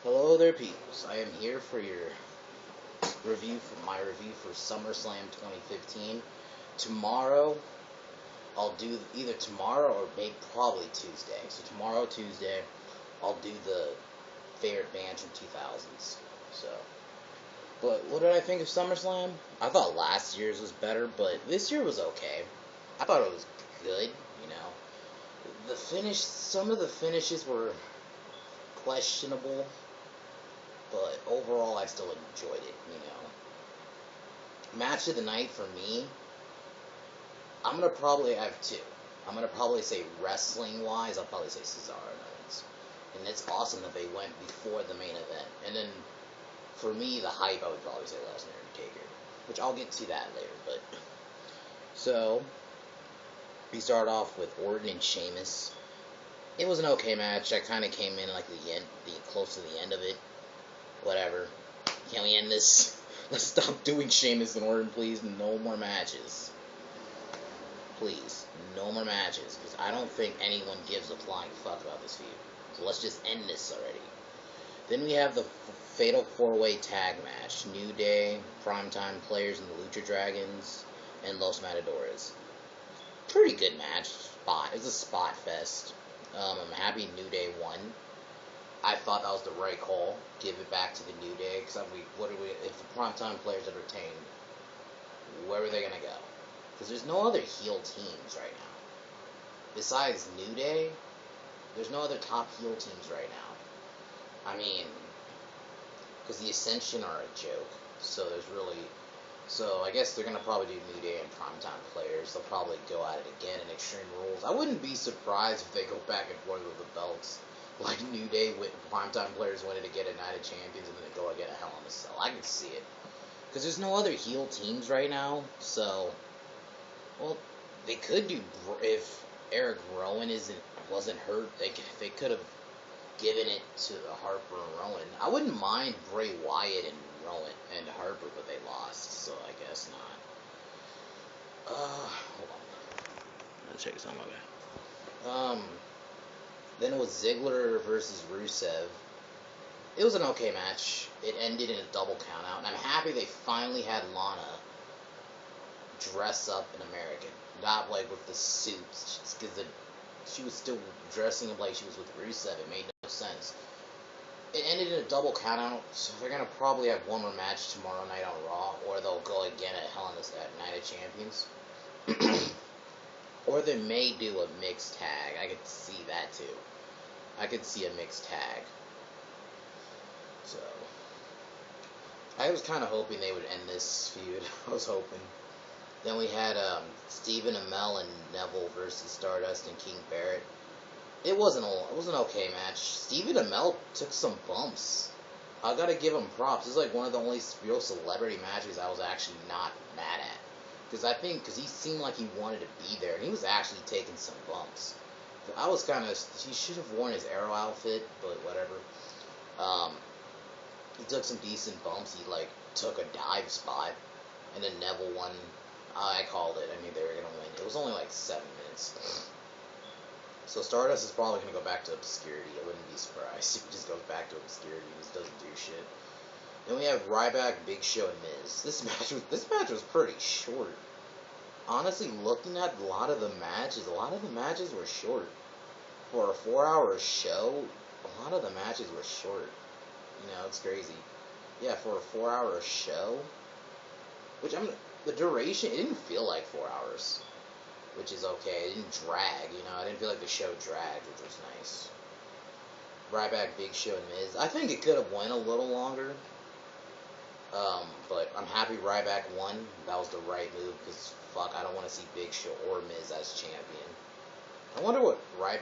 Hello there, peoples. I am here for your my review for SummerSlam 2015. Tomorrow, I'll do either tomorrow or maybe probably Tuesday. So tomorrow, Tuesday, I'll do the favorite bands from 2000s. So, but what did I think of SummerSlam? I thought last year's was better, but this year was okay. I thought it was good. Some of the finishes were questionable, but overall I still enjoyed it. Match of the night for me, I'm gonna probably have two. I'm gonna probably say wrestling wise, I'll probably say Cesaro and Owens. And it's awesome that they went before the main event. And then for me, the hype, I would probably say Lesnar and Taker, which I'll get to that later. But so we start off with Orton and Sheamus. It was an okay match. I kind of came in like close to the end of it. Whatever. Can we end this? Let's stop doing Sheamus and Orton, please. No more matches. Please, no more matches, because I don't think anyone gives a flying fuck about this feud. So let's just end this already. Then we have the Fatal 4-Way Tag Match. New Day, Primetime Players, and the Lucha Dragons, and Los Matadores. Pretty good match. It was a spot fest. I'm happy New Day won. I thought that was the right call. Give it back to the New Day, because if the Primetime Players are retained, where are they going to go? Because there's no other heel teams right now. Besides New Day, there's no other top heel teams right now. I mean, because the Ascension are a joke. So I guess they're going to probably do New Day and Primetime Players. They'll probably go at it again in Extreme Rules. I wouldn't be surprised if they go back and forth with the belts. Like New Day with Primetime Players winning to get a Night of Champions and then go again at Hell in a Cell. I can see it. Because there's no other heel teams right now. So, well, they could do, if Eric Rowan wasn't hurt, they could have given it to Harper and Rowan. I wouldn't mind Bray Wyatt and Rowan and Harper, but they lost, so I guess not. Hold on. Let's check something Okay. Then it was Ziggler versus Rusev. It was an okay match. It ended in a double countout, and I'm happy they finally had Lana dress up in American, not like with the suits, because she was still dressing up like she was with Rusev. It made no sense. It ended in a double countout, so they're gonna probably have one more match tomorrow night on Raw, or they'll go again at Hell in a Cell at Night of Champions. Or they may do a mixed tag. I could see that too. I could see a mixed tag. So I was kind of hoping they would end this feud. I was hoping. Then we had Stephen Amell and Neville versus Stardust and King Barrett. It was an okay match. Stephen Amell took some bumps. I gotta give him props. This is like one of the only real celebrity matches I was actually not mad at. Because he seemed like he wanted to be there, and he was actually taking some bumps. I was he should have worn his Arrow outfit, but whatever. He took some decent bumps. He took a dive spot, and then Neville won. I called it. I knew they were gonna win. It was only like 7 minutes. So Stardust is probably gonna go back to obscurity. I wouldn't be surprised if he just goes back to obscurity and just doesn't do shit. Then we have Ryback, Big Show, and Miz. This match was pretty short. Honestly, looking at a lot of the matches were short. For a 4-hour show, a lot of the matches were short. It's crazy. Yeah, for a 4-hour show, the duration, it didn't feel like 4 hours, which is okay. It didn't drag, I didn't feel like the show dragged, which was nice. Ryback, Big Show, and Miz. I think it could have went a little longer. But I'm happy Ryback won. That was the right move, because fuck, I don't want to see Big Show or Miz as champion. I wonder what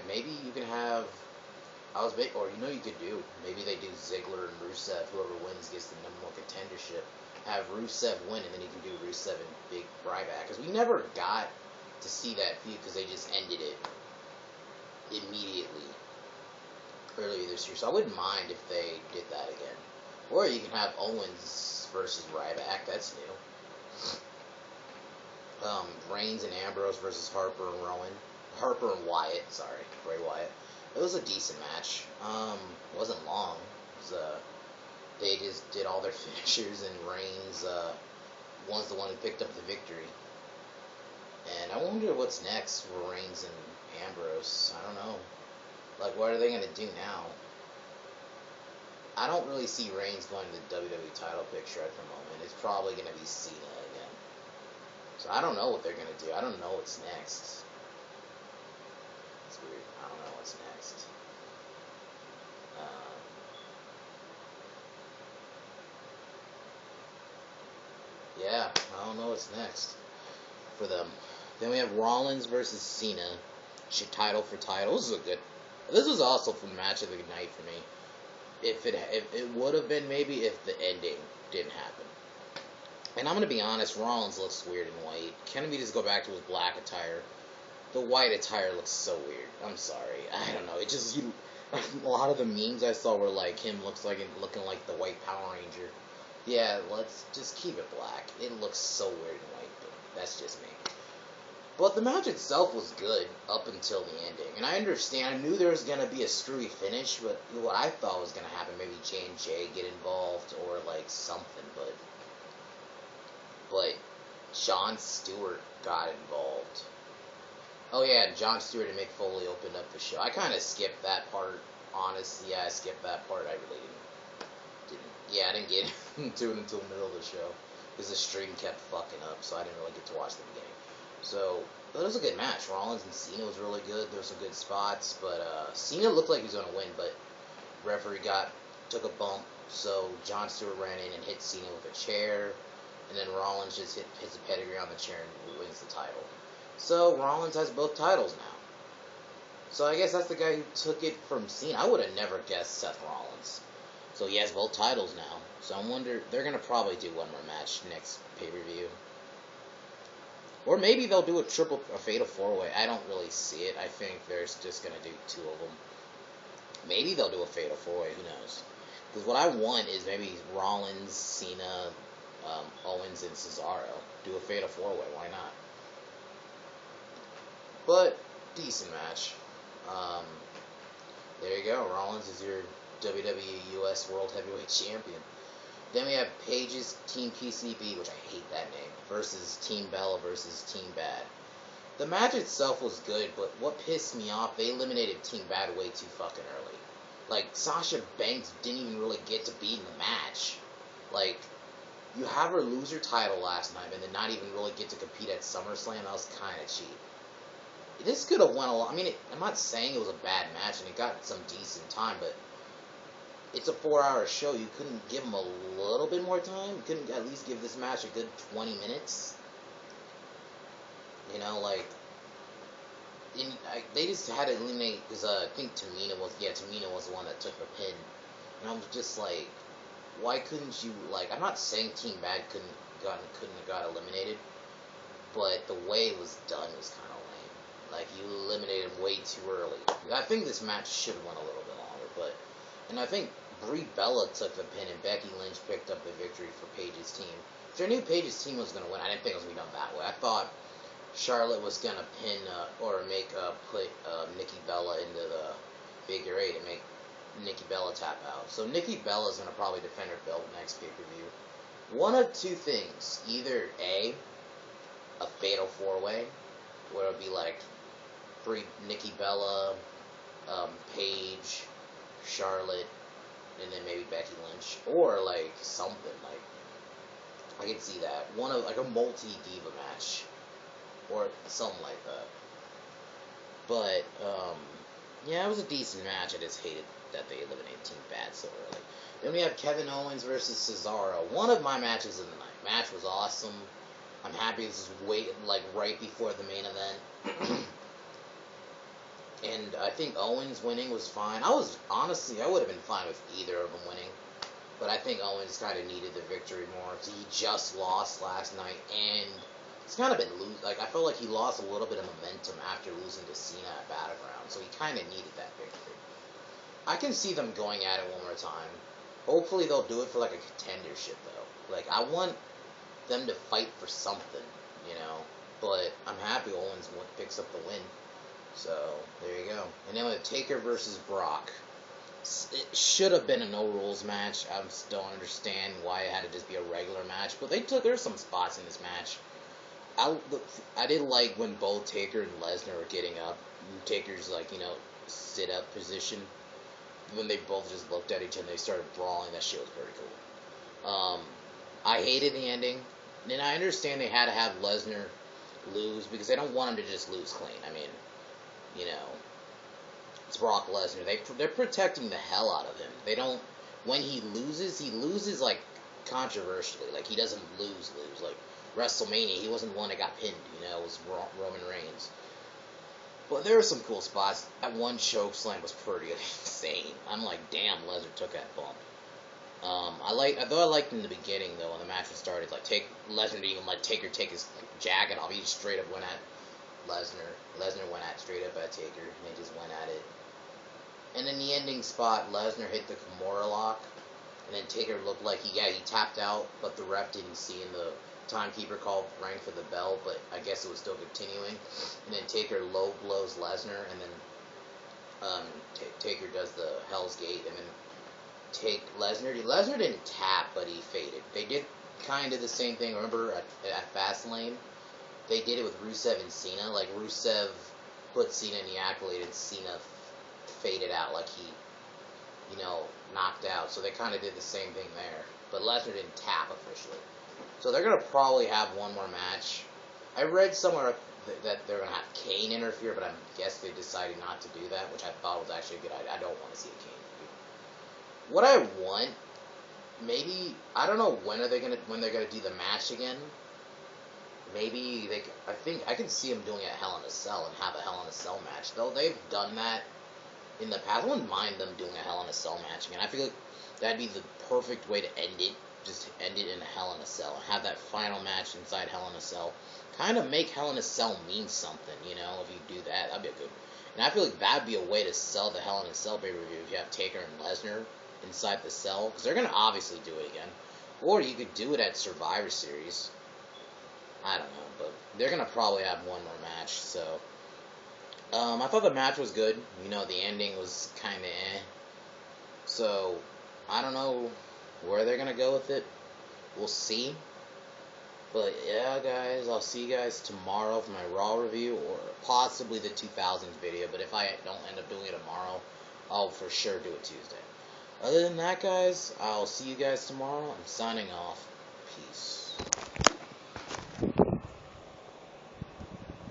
maybe you can have, you could do, maybe they do Ziggler and Rusev, whoever wins gets the number one contendership. Have Rusev win, and then you can do Rusev and Big Ryback, because we never got to see that feud, because they just ended it immediately earlier this year, so I wouldn't mind if they did that again. Or you can have Owens versus Ryback. That's new. Reigns and Ambrose versus Harper and Wyatt. Sorry, Bray Wyatt. It was a decent match. It wasn't long. It was, they just did all their finishers, and Reigns was the one who picked up the victory. And I wonder what's next for Reigns and Ambrose. I don't know. Like, what are they gonna do now? I don't really see Reigns going to the WWE title picture at the moment. It's probably gonna be Cena again. So I don't know what they're gonna do. I don't know what's next. It's weird. I don't know what's next. Um, yeah, I don't know what's next for them. Then we have Rollins versus Cena. Title for title. This was also the match of the night for me. If it would have been maybe if the ending didn't happen. And I'm gonna be honest, Rollins looks weird in white. Can we just go back to his black attire? The white attire looks so weird. I'm sorry. I don't know. It just a lot of the memes I saw were like him looking like the white Power Ranger. Yeah, let's just keep it black. It looks so weird in white, but that's just me. But the match itself was good up until the ending. And I understand, I knew there was going to be a screwy finish, but what I thought was going to happen, maybe J&J get involved or like something, but Jon Stewart got involved. Oh yeah, Jon Stewart and Mick Foley opened up the show. I kind of skipped that part, honestly. Yeah, I skipped that part. I really didn't. Yeah, I didn't get into it until the middle of the show because the stream kept fucking up, so I didn't really get to watch the beginning. So, but it was a good match. Rollins and Cena was really good. There were some good spots, but Cena looked like he was going to win, but referee took a bump, so Jon Stewart ran in and hit Cena with a chair, and then Rollins just hits a pedigree on the chair and wins the title. So Rollins has both titles now. So I guess that's the guy who took it from Cena. I would have never guessed Seth Rollins. So he has both titles now. So I wonder, they're going to probably do one more match next pay-per-view. Or maybe they'll do a fatal four-way. I don't really see it. I think they're just going to do two of them. Maybe they'll do a fatal four-way. Who knows? Because what I want is maybe Rollins, Cena, Owens, and Cesaro. Do a fatal four-way. Why not? But, decent match. There you go. Rollins is your WWE US World Heavyweight Champion. Then we have Paige's Team PCB, which I hate that name, versus Team Bella versus Team Bad. The match itself was good, but what pissed me off, they eliminated Team Bad way too fucking early. Like, Sasha Banks didn't even really get to be in the match. Like, you have her lose her title last night and then not even really get to compete at SummerSlam. That was kind of cheap. This could have went a lot. I mean, I'm not saying it was a bad match, and it got some decent time, but it's a 4-hour show. You couldn't give them a little bit more time? You couldn't at least give this match a good 20 minutes? You know, like, they just had to eliminate, because I think Tamina was the one that took the pin. And I was just like, why couldn't you, like, I'm not saying Team Bad couldn't have got eliminated, but the way it was done was kind of lame. Like, you eliminated him way too early. I think this match should have went a little bit longer, and I think Brie Bella took the pin and Becky Lynch picked up the victory for Paige's team. Which I knew Paige's team was going to win. I didn't think it was going to be done that way. I thought Charlotte was going to pin put Nikki Bella into the figure 8 and make Nikki Bella tap out. So Nikki Bella is going to probably defend her belt next pay-per-view. One of two things. Either A, a fatal 4-way, where it would be like Nikki Bella, Paige, Charlotte, and then maybe Becky Lynch, or like something like I could see that like a multi-diva match, or something like that. But yeah, it was a decent match. I just hated that they eliminated Team Bad so early. Then we have Kevin Owens versus Cesaro. One of my matches of the night. Match was awesome. I'm happy this is right before the main event. And I think Owens winning was fine. I would have been fine with either of them winning. But I think Owens kind of needed the victory more. He just lost last night, and he's kind of been I felt like he lost a little bit of momentum after losing to Cena at Battleground. So he kind of needed that victory. I can see them going at it one more time. Hopefully they'll do it for like a contendership, though. Like, I want them to fight for something, you know. But I'm happy Owens picks up the win. So, there you go. And then with Taker versus Brock. It should have been a no rules match. I just don't understand why it had to just be a regular match. But there's some spots in this match. I did like when both Taker and Lesnar were getting up. Taker's like, sit up position. When they both just looked at each other and they started brawling, that shit was pretty cool. I hated the ending. And I understand they had to have Lesnar lose because they don't want him to just lose clean. I mean, it's Brock Lesnar. They're protecting the hell out of him. They don't. When he loses like controversially. Like he doesn't lose. Like WrestleMania, he wasn't the one that got pinned. It was Roman Reigns. But there were some cool spots. That one choke slam was pretty insane. I'm like, damn, Lesnar took that bump. I liked in the beginning though when the match was started, like Lesnar didn't even let Taker take his jacket off. He just straight up went at Lesnar. Lesnar went straight up at Taker, and they just went at it. And in the ending spot, Lesnar hit the Kimura lock, and then Taker looked like he tapped out, but the ref didn't see, and the timekeeper rang for the bell, but I guess it was still continuing. And then Taker low blows Lesnar, and then Taker does the Hell's Gate, and then Lesnar didn't tap, but he faded. They did kind of the same thing. Remember at Fastlane, they did it with Rusev and Cena. Like Rusev put Cena in the accolade, and Cena faded out like he, knocked out. So they kind of did the same thing there. But Lesnar didn't tap officially. So they're going to probably have one more match. I read somewhere that they're going to have Kane interfere, but I guess they decided not to do that, which I thought was actually a good idea. I don't want to see a Kane interview. What I want, maybe, I don't know when they're going to do the match again. Maybe I can see them doing it at Hell in a Cell and have a Hell in a Cell match. Though they've done that in the past. I wouldn't mind them doing a Hell in a Cell match again. I feel like that'd be the perfect way to end it. Just end it in a Hell in a Cell. Have that final match inside Hell in a Cell. Kind of make Hell in a Cell mean something, if you do that. That'd be a good. And I feel like that'd be a way to sell the Hell in a Cell pay-per-view if you have Taker and Lesnar inside the cell. Because they're going to obviously do it again. Or you could do it at Survivor Series. I don't know, but they're going to probably have one more match, so. I thought the match was good. The ending was kind of eh. So, I don't know where they're going to go with it. We'll see. But, yeah, guys, I'll see you guys tomorrow for my Raw review, or possibly the 2000s video. But if I don't end up doing it tomorrow, I'll for sure do it Tuesday. Other than that, guys, I'll see you guys tomorrow. I'm signing off. Peace.